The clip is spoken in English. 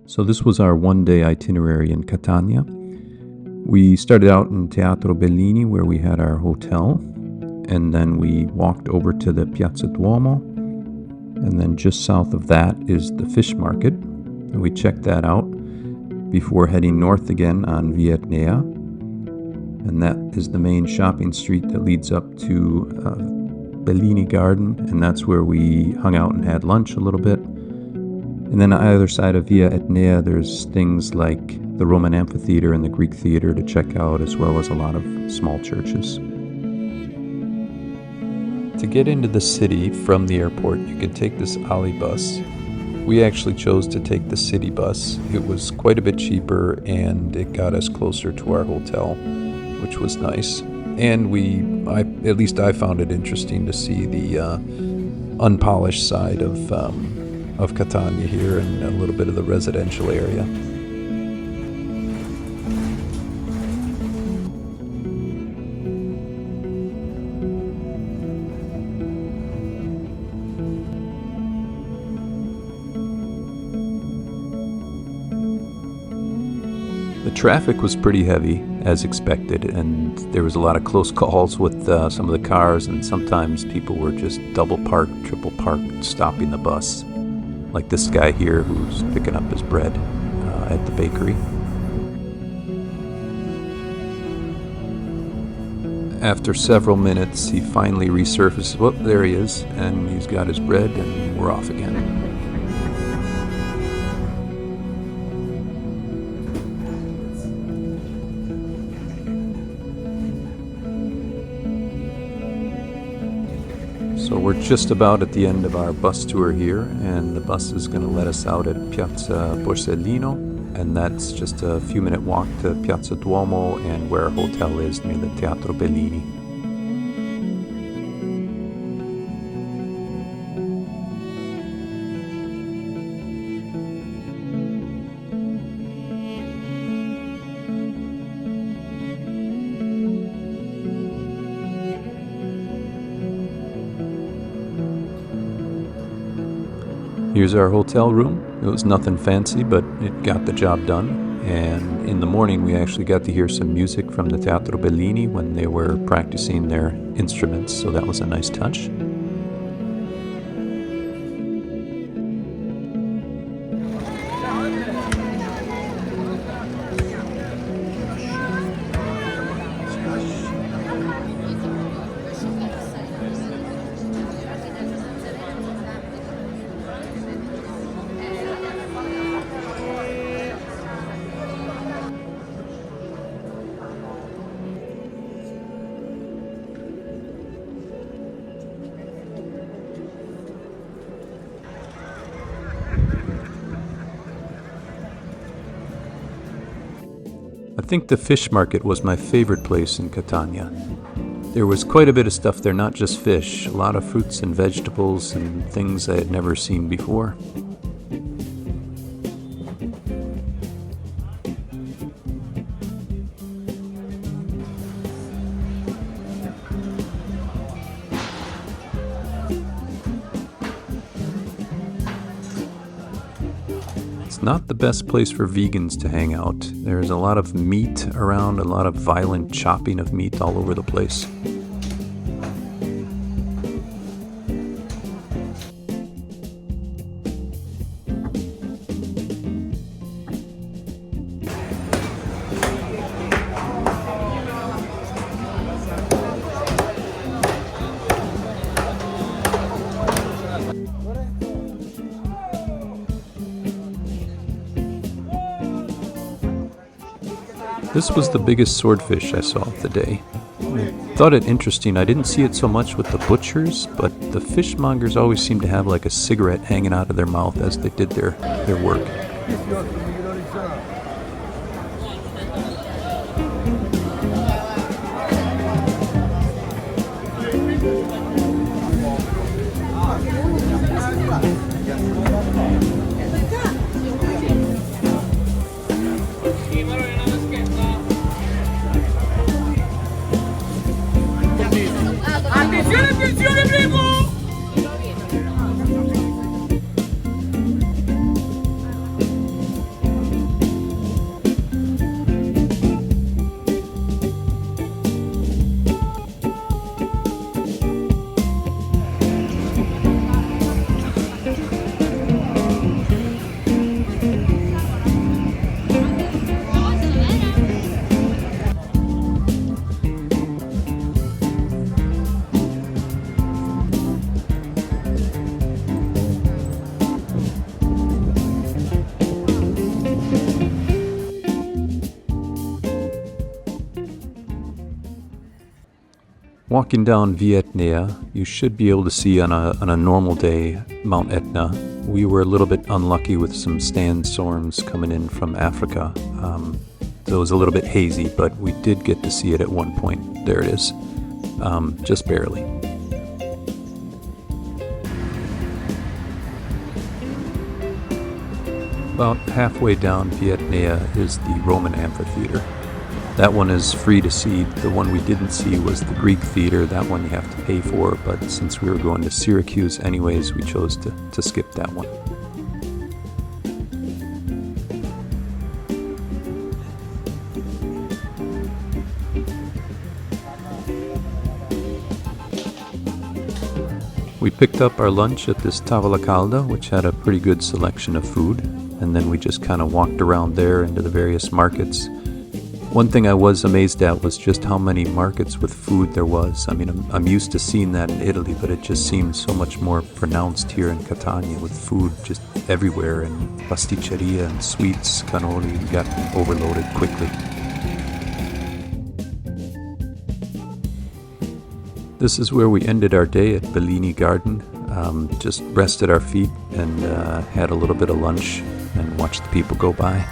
So this was our one-day itinerary in Catania. We started out in Teatro Bellini, where we had our hotel, and then we walked over to the Piazza Duomo, and then just south of that is the fish market, and we checked that out before heading north again on Via Etnea, and that is the main shopping street that leads up to Bellini Garden, and that's where we hung out and had lunch a little bit. And then on either side of Via Etnea, there's things like the Roman amphitheater and the Greek theater to check out, as well as a lot of small churches. To get into the city from the airport, you can take this Ali bus. We actually chose to take the city bus. It was quite a bit cheaper, and it got us closer to our hotel, which was nice. And at least I found it interesting to see the unpolished side of Catania here, and a little bit of the residential area. The traffic was pretty heavy, as expected, and there was a lot of close calls with some of the cars, and sometimes people were just double parked, triple parked, stopping the bus. Like this guy here who's picking up his bread at the bakery. After several minutes, he finally resurfaces. Whoop, there he is, and he's got his bread, and we're off again. So we're just about at the end of our bus tour here, and the bus is going to let us out at Piazza Borsellino, and that's just a few minute walk to Piazza Duomo and where our hotel is near the Teatro Bellini. Here's our hotel room. It was nothing fancy, but it got the job done. And in the morning, we actually got to hear some music from the Teatro Bellini when they were practicing their instruments, so that was a nice touch. I think the fish market was my favorite place in Catania. There was quite a bit of stuff there, not just fish, a lot of fruits and vegetables and things I had never seen before. Not the best place for vegans to hang out. There's a lot of meat around, a lot of violent chopping of meat all over the place. This was the biggest swordfish I saw of the day. I thought it interesting. I didn't see it so much with the butchers, but the fishmongers always seemed to have like a cigarette hanging out of their mouth as they did their work. Walking down Via Etnea, you should be able to see on a normal day Mount Etna. We were a little bit unlucky with some sandstorms coming in from Africa. So it was a little bit hazy, but we did get to see it at one point. There it is, just barely. About halfway down Via Etnea is the Roman amphitheater. That one is free to see. The one we didn't see was the Greek theater. That one you have to pay for, but since we were going to Syracuse anyways, we chose to skip that one. We picked up our lunch at this Tavola Calda, which had a pretty good selection of food, and then we just kind of walked around there into the various markets. One thing I was amazed at was just how many markets with food there was. I mean, I'm used to seeing that in Italy, but it just seems so much more pronounced here in Catania with food just everywhere, and pasticcerie and sweets, cannoli. You got overloaded quickly. This is where we ended our day at Bellini Garden. Just rested our feet and had a little bit of lunch and watched the people go by.